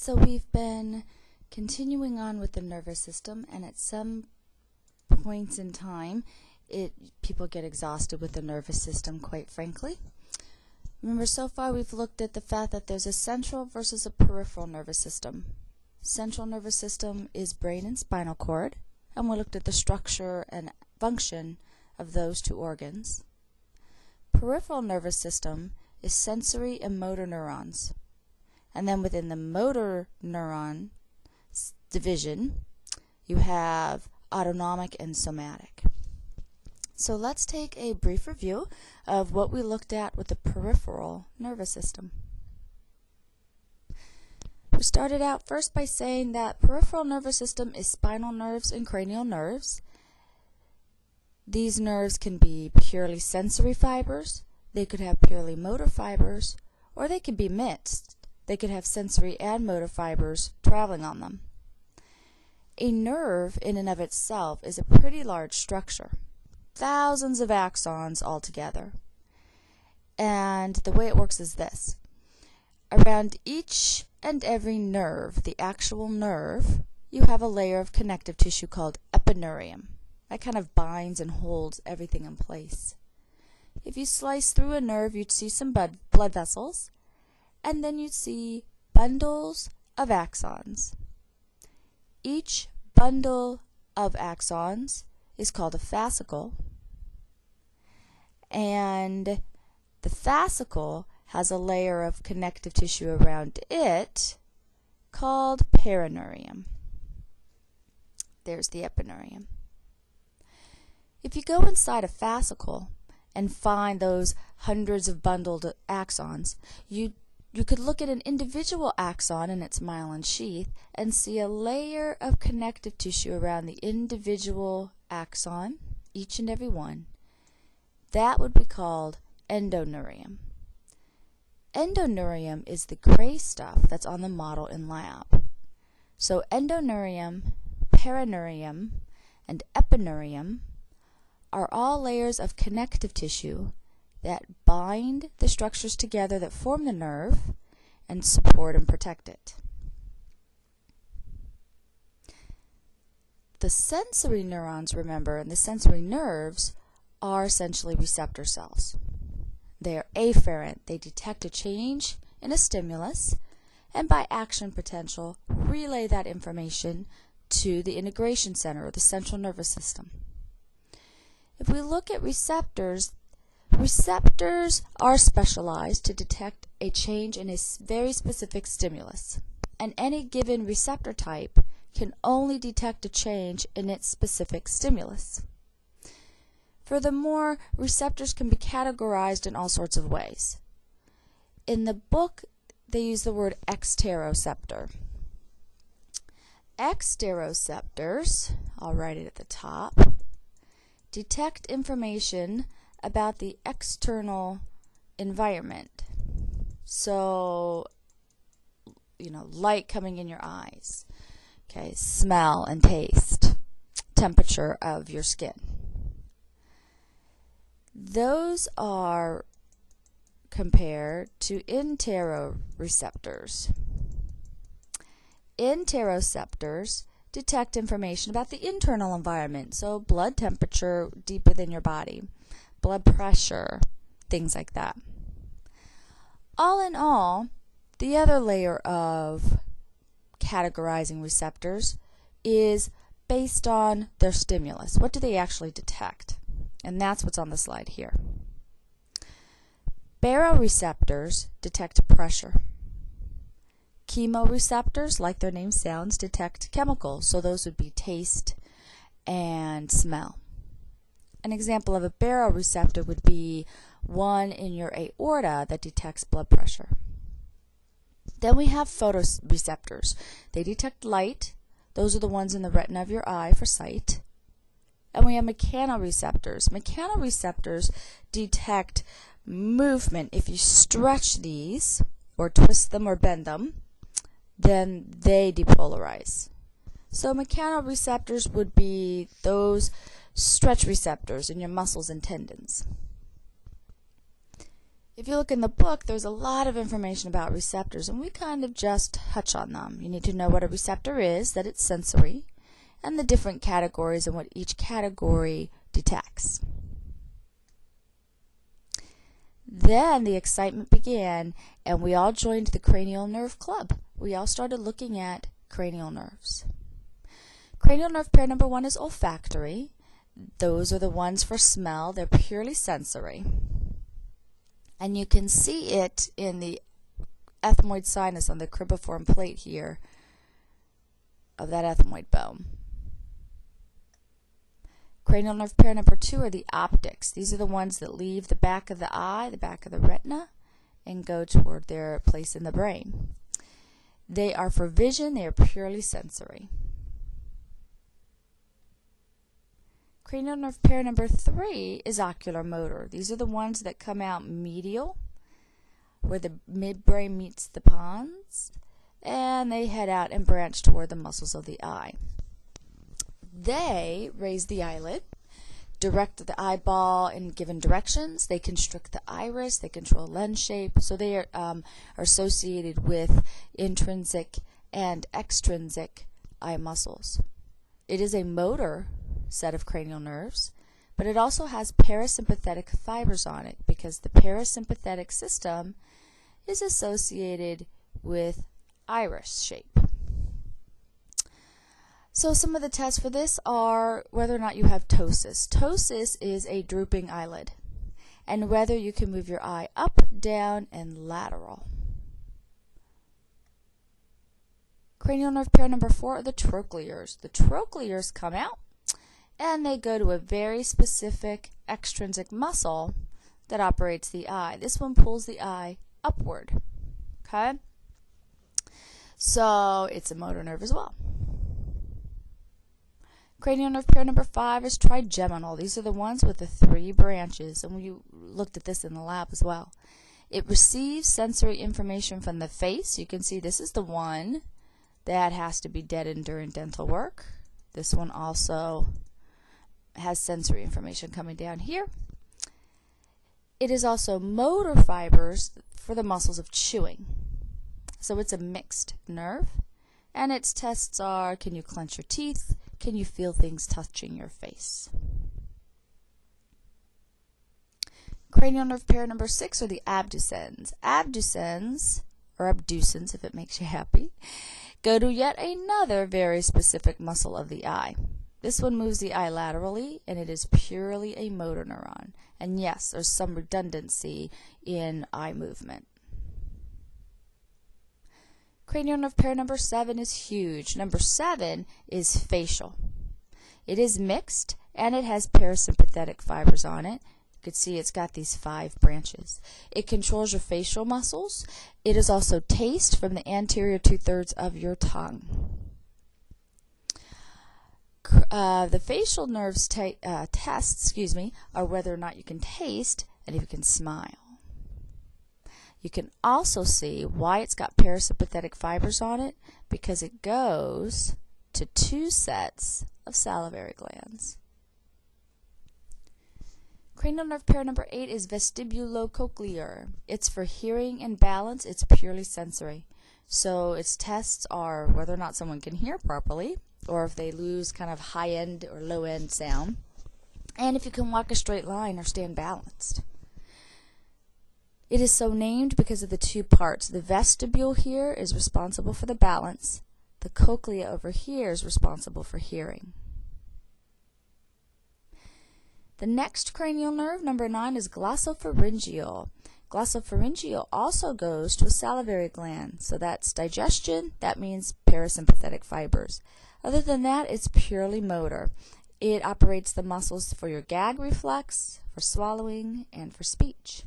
So we've been continuing on with the nervous system, and at some points in time, people get exhausted with the nervous system, quite frankly. Remember, so far we've looked at the fact that there's a central versus a peripheral nervous system. Central nervous system is brain and spinal cord, and we looked at the structure and function of those two organs. Peripheral nervous system is sensory and motor neurons. And then within the motor neuron division, you have autonomic and somatic. So let's take a brief review of what we looked at with the peripheral nervous system. We started out first by saying that peripheral nervous system is spinal nerves and cranial nerves. These nerves can be purely sensory fibers, they could have purely motor fibers, or they could be mixed. They could have sensory and motor fibers traveling on them. A nerve in and of itself is a pretty large structure, thousands of axons altogether. And the way it works is this. Around each and every nerve, the actual nerve, you have a layer of connective tissue called epineurium. That kind of binds and holds everything in place. If you slice through a nerve, you'd see some blood vessels, and then you'd see bundles of axons. Each bundle of axons is called a fascicle, and the fascicle has a layer of connective tissue around it called perineurium. There's the epineurium. If you go inside a fascicle and find those hundreds of bundled axons, you could look at an individual axon in its myelin sheath and see a layer of connective tissue around the individual axon, each and every one. That would be called endoneurium. Endoneurium is the gray stuff that's on the model in lab. So endoneurium, perineurium, and epineurium are all layers of connective tissue that bind the structures together that form the nerve and support and protect it. The sensory neurons, remember, and the sensory nerves are essentially receptor cells. They are afferent. They detect a change in a stimulus and by action potential relay that information to the integration center or the central nervous system. If we look at receptors, receptors are specialized to detect a change in a very specific stimulus, and any given receptor type can only detect a change in its specific stimulus. Furthermore, receptors can be categorized in all sorts of ways. In the book, they use the word exteroceptor. Exteroceptors, I'll write it at the top, detect information about the external environment. So, light coming in your eyes, okay, smell and taste, temperature of your skin. Those are compared to interoreceptors. Interoceptors detect information about the internal environment, so blood temperature deep within your body, blood pressure, things like that. All in all, the other layer of categorizing receptors is based on their stimulus. What do they actually detect? And that's what's on the slide here. Baroreceptors detect pressure. Chemoreceptors, like their name sounds, detect chemicals, so those would be taste and smell. An example of a baroreceptor would be one in your aorta that detects blood pressure. Then we have photoreceptors. They detect light. Those are the ones in the retina of your eye for sight. And we have mechanoreceptors. Mechanoreceptors detect movement. If you stretch these, or twist them or bend them, then they depolarize. So mechanoreceptors would be those stretch receptors in your muscles and tendons. If you look in the book, there's a lot of information about receptors, and we kind of just touch on them. You need to know what a receptor is, that it's sensory, and the different categories and what each category detects. Then the excitement began, and we all joined the cranial nerve club. We all started looking at cranial nerves. Cranial nerve pair number 1 is olfactory. Those are the ones for smell. They're purely sensory. And you can see it in the ethmoid sinus on the cribriform plate here of that ethmoid bone. Cranial nerve pair number 2 are the optics. These are the ones that leave the back of the eye, the back of the retina, and go toward their place in the brain. They are for vision. They are purely sensory. Cranial nerve pair number 3 is ocular motor. These are the ones that come out medial, where the midbrain meets the pons, and they head out and branch toward the muscles of the eye. They raise the eyelid, direct the eyeball in given directions. They constrict the iris. They control lens shape. So they are associated with intrinsic and extrinsic eye muscles. It is a motor set of cranial nerves, but it also has parasympathetic fibers on it because the parasympathetic system is associated with iris shape. So some of the tests for this are whether or not you have ptosis. Ptosis is a drooping eyelid, and whether you can move your eye up, down, and lateral. Cranial nerve pair number 4 are the trochlears. The trochlears come out, and they go to a very specific extrinsic muscle that operates the eye. This one pulls the eye upward. Okay? So it's a motor nerve as well. Cranial nerve pair number 5 is trigeminal. These are the ones with the 3 branches, and we looked at this in the lab as well. It receives sensory information from the face. You can see this is the one that has to be deadened during dental work. This one also has sensory information coming down here. It is also motor fibers for the muscles of chewing. So it's a mixed nerve, and its tests are: can you clench your teeth? Can you feel things touching your face? Cranial nerve pair number 6 are the abducens. Abducens, or abducens if it makes you happy, go to yet another very specific muscle of the eye. This one moves the eye laterally, and it is purely a motor neuron. And yes, there's some redundancy in eye movement. Cranial nerve pair number 7 is huge. Number 7 is facial. It is mixed, and it has parasympathetic fibers on it. You can see it's got these 5 branches. It controls your facial muscles. It is also taste from the anterior 2/3 of your tongue. The facial nerves tests, are whether or not you can taste and if you can smile. You can also see why it's got parasympathetic fibers on it, because it goes to 2 sets of salivary glands. Cranial nerve pair number 8 is vestibulocochlear. It's for hearing and balance. It's purely sensory. So its tests are whether or not someone can hear properly, or if they lose kind of high-end or low-end sound, and if you can walk a straight line or stand balanced. It is so named because of the 2 parts. The vestibule here is responsible for the balance. The cochlea over here is responsible for hearing. The next cranial nerve, number 9, is glossopharyngeal. Glossopharyngeal also goes to a salivary gland. So that's digestion. That means parasympathetic fibers. Other than that, it's purely motor. It operates the muscles for your gag reflex, for swallowing, and for speech.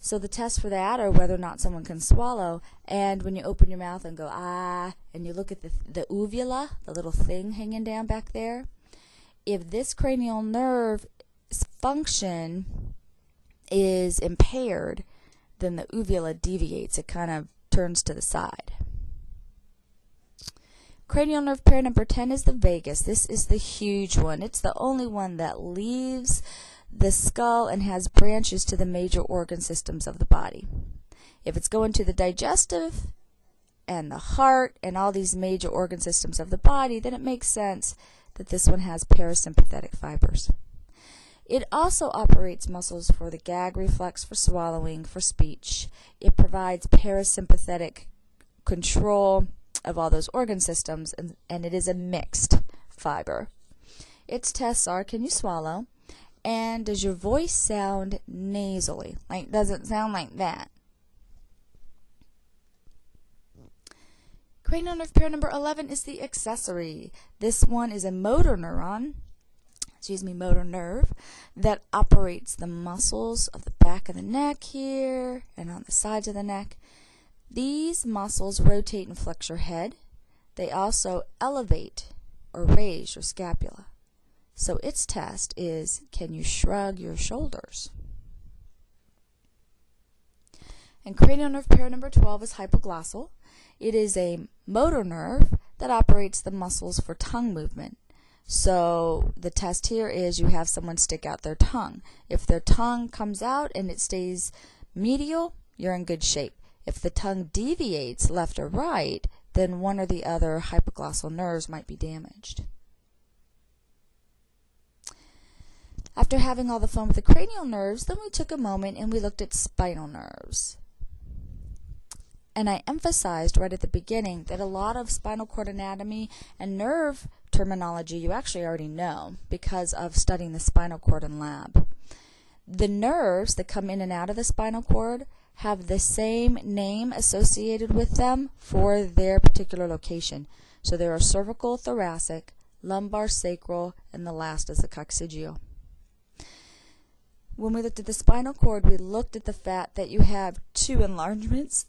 So the tests for that are whether or not someone can swallow, and when you open your mouth and go ah, and you look at the uvula, the little thing hanging down back there, if this cranial nerve function is impaired, then the uvula deviates. It kind of turns to the side. Cranial nerve pair number 10 is the vagus. This is the huge one. It's the only one that leaves the skull and has branches to the major organ systems of the body. If it's going to the digestive and the heart and all these major organ systems of the body, then it makes sense that this one has parasympathetic fibers. It also operates muscles for the gag reflex, for swallowing, for speech. It provides parasympathetic control of all those organ systems, and it is a mixed fiber. Its tests are, can you swallow? And does your voice sound nasally? Like, does it sound like that? Cranial nerve pair number 11 is the accessory. This one is a motor nerve that operates the muscles of the back of the neck here and on the sides of the neck. These muscles rotate and flex your head. They also elevate or raise your scapula. So its test is, can you shrug your shoulders? And cranial nerve pair number 12 is hypoglossal. It is a motor nerve that operates the muscles for tongue movement. So the test here is you have someone stick out their tongue. If their tongue comes out and it stays medial, you're in good shape. If the tongue deviates left or right, then one or the other hypoglossal nerves might be damaged. After having all the fun with the cranial nerves, then we took a moment and we looked at spinal nerves. And I emphasized right at the beginning that a lot of spinal cord anatomy and nerve terminology you actually already know because of studying the spinal cord in lab. The nerves that come in and out of the spinal cord have the same name associated with them for their particular location. So there are cervical, thoracic, lumbar, sacral, and the last is the coccygeal. When we looked at the spinal cord, we looked at the fact that you have two enlargements,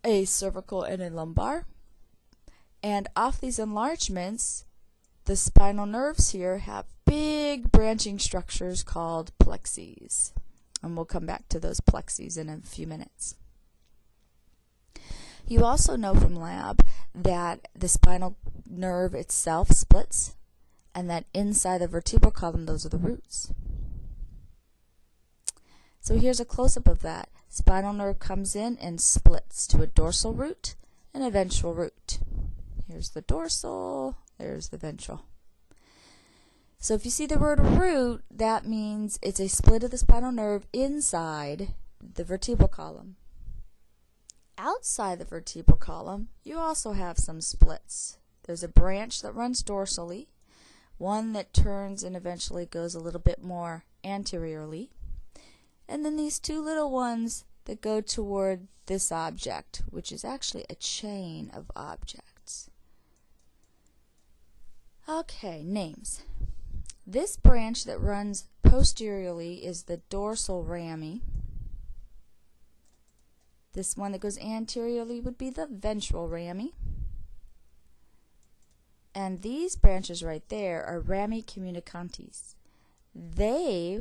a cervical and a lumbar. And off these enlargements, the spinal nerves here have big branching structures called plexes. And we'll come back to those plexes in a few minutes. You also know from lab that the spinal nerve itself splits, and that inside the vertebral column, those are the roots. So here's a close-up of that. Spinal nerve comes in and splits to a dorsal root and a ventral root. Here's the dorsal, there's the ventral. So if you see the word root, that means it's a split of the spinal nerve inside the vertebral column. Outside the vertebral column, you also have some splits. There's a branch that runs dorsally, one that turns and eventually goes a little bit more anteriorly, and then these two little ones that go toward this object, which is actually a chain of objects. Okay, names. This branch that runs posteriorly is the dorsal rami. This one that goes anteriorly would be the ventral rami. And these branches right there are rami communicantes. They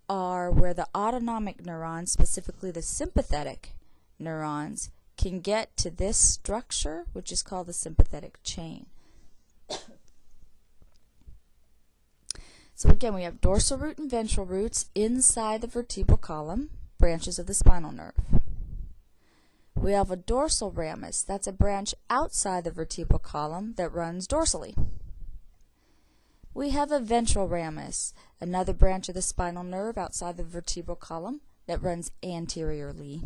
are where the autonomic neurons, specifically the sympathetic neurons, can get to this structure, which is called the sympathetic chain. So again, we have dorsal root and ventral roots inside the vertebral column, branches of the spinal nerve. We have a dorsal ramus, that's a branch outside the vertebral column that runs dorsally. We have a ventral ramus, another branch of the spinal nerve outside the vertebral column that runs anteriorly.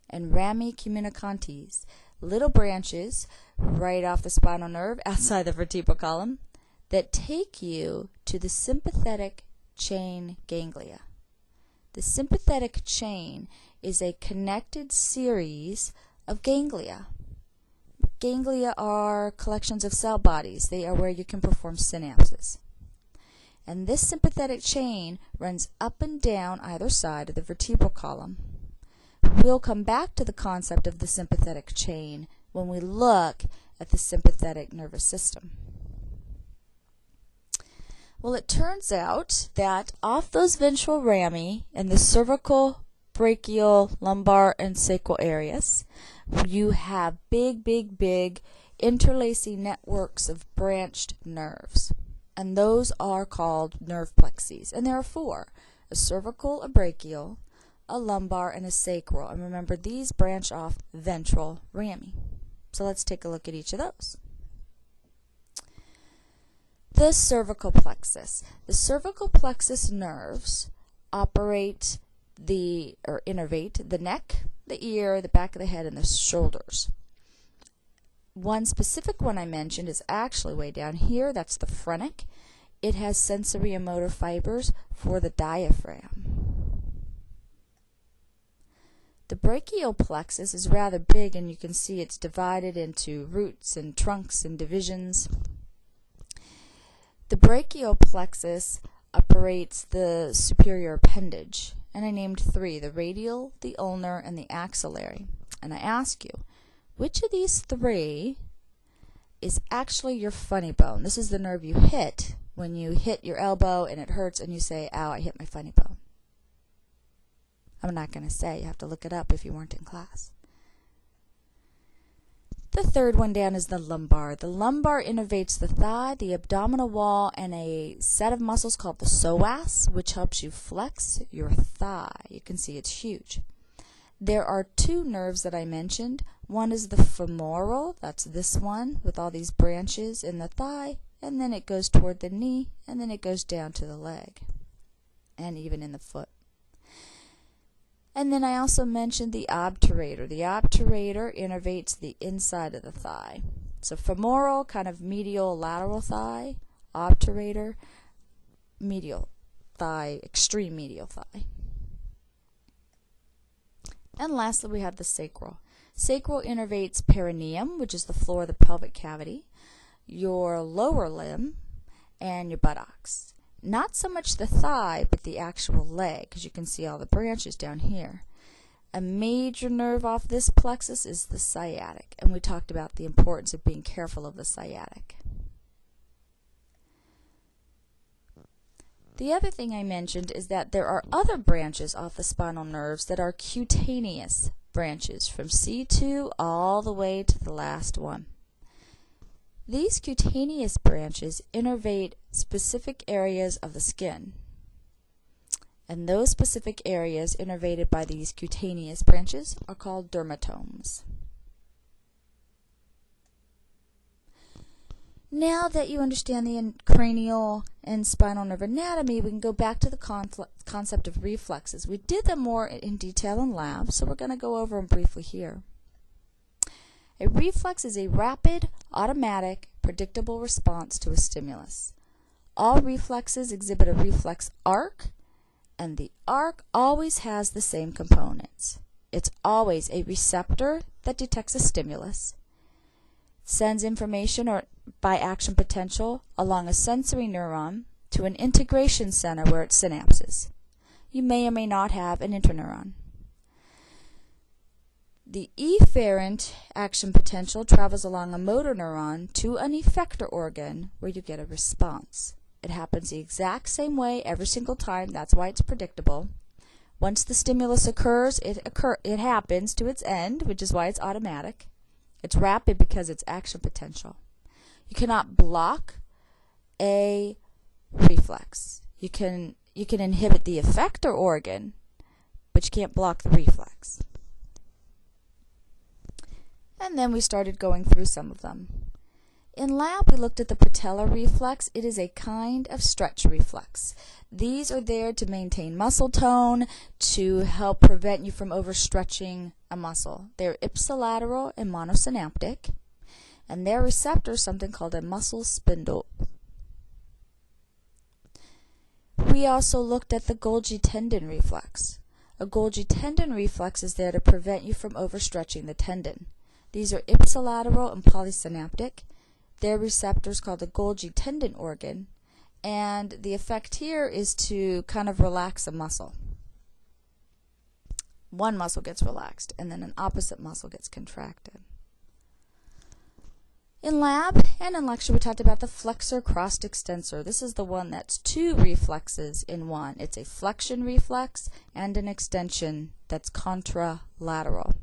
And rami communicantes, little branches right off the spinal nerve outside the vertebral column that take you to the sympathetic chain ganglia. The sympathetic chain is a connected series of ganglia. Ganglia are collections of cell bodies. They are where you can perform synapses. And this sympathetic chain runs up and down either side of the vertebral column. We'll come back to the concept of the sympathetic chain when we look at the sympathetic nervous system. Well, it turns out that off those ventral rami in the cervical, brachial, lumbar, and sacral areas, you have big interlacing networks of branched nerves. and those are called nerve plexes. And there are four: a cervical, a brachial, a lumbar, and a sacral. And remember, these branch off ventral rami. So let's take a look at each of those. The cervical plexus. The cervical plexus nerves innervate the neck, the ear, the back of the head, and the shoulders. One specific one I mentioned is actually way down here. That's the phrenic. It has sensory and motor fibers for the diaphragm. The brachial plexus is rather big, and you can see it's divided into roots and trunks and divisions. The brachial plexus operates the superior appendage, and I named three: the radial, the ulnar, and the axillary. And I ask you, which of these three is actually your funny bone? This is the nerve you hit when you hit your elbow and it hurts and you say, "Ow, I hit my funny bone." I'm not going to say. You have to look it up if you weren't in class. The third one down is the lumbar. The lumbar innervates the thigh, the abdominal wall, and a set of muscles called the psoas, which helps you flex your thigh. You can see it's huge. There are two nerves that I mentioned. One is the femoral, that's this one, with all these branches in the thigh, and then it goes toward the knee, and then it goes down to the leg, and even in the foot. And then I also mentioned the obturator. The obturator innervates the inside of the thigh. So femoral, kind of medial, lateral thigh. Obturator, medial thigh, extreme medial thigh. And lastly, we have the sacral. Sacral innervates perineum, which is the floor of the pelvic cavity, your lower limb, and your buttocks. Not so much the thigh, but the actual leg, because you can see all the branches down here. A major nerve off this plexus is the sciatic, and we talked about the importance of being careful of the sciatic. The other thing I mentioned is that there are other branches off the spinal nerves that are cutaneous branches, from C2 all the way to the last one. These cutaneous branches innervate specific areas of the skin, and those specific areas innervated by these cutaneous branches are called dermatomes. Now that you understand the cranial and spinal nerve anatomy, we can go back to the concept of reflexes. We did them more in detail in lab, so we're going to go over them briefly here. A reflex is a rapid, automatic, predictable response to a stimulus. All reflexes exhibit a reflex arc, and the arc always has the same components. It's always a receptor that detects a stimulus, sends information by action potential along a sensory neuron to an integration center where it synapses. You may or may not have an interneuron. The efferent action potential travels along a motor neuron to an effector organ where you get a response. It happens the exact same way every single time. That's why it's predictable. Once the stimulus occurs, it happens to its end, which is why it's automatic. It's rapid because it's action potential. You cannot block a reflex. You can inhibit the effector organ, but you can't block the reflex. And then we started going through some of them. In lab, we looked at the patellar reflex. It is a kind of stretch reflex. These are there to maintain muscle tone, to help prevent you from overstretching a muscle. They're ipsilateral and monosynaptic, and their receptor is something called a muscle spindle. We also looked at the Golgi tendon reflex. A Golgi tendon reflex is there to prevent you from overstretching the tendon. These are ipsilateral and polysynaptic. Their receptor is called the Golgi tendon organ, and the effect here is to kind of relax a muscle. One muscle gets relaxed, and then an opposite muscle gets contracted. In lab and in lecture, we talked about the flexor crossed extensor. This is the one that's two reflexes in one. It's a flexion reflex and an extension that's contralateral.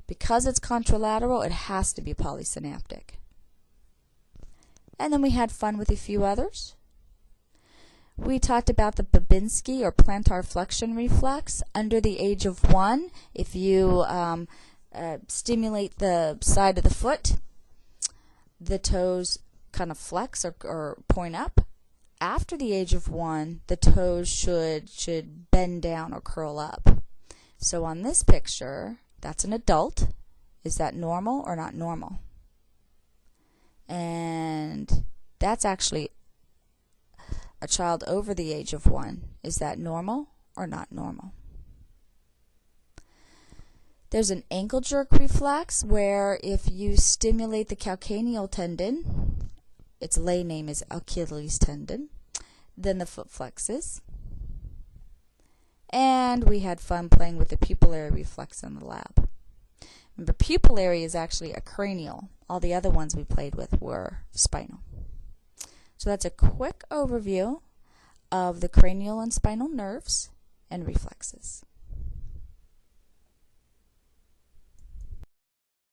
Because it's contralateral, it has to be polysynaptic. And then we had fun with a few others. We talked about the Babinski or plantar flexion reflex. Under the age of 1, if you stimulate the side of the foot, the toes kind of flex or point up. After the age of 1, the toes should bend down or curl up. So on this picture, that's an adult. Is that normal or not normal? And that's actually a child over the age of 1. Is that normal or not normal? There's an ankle jerk reflex where if you stimulate the calcaneal tendon, its lay name is Achilles tendon, then the foot flexes. And we had fun playing with the pupillary reflex in the lab. Remember, pupillary is actually a cranial. All the other ones we played with were spinal. So that's a quick overview of the cranial and spinal nerves and reflexes.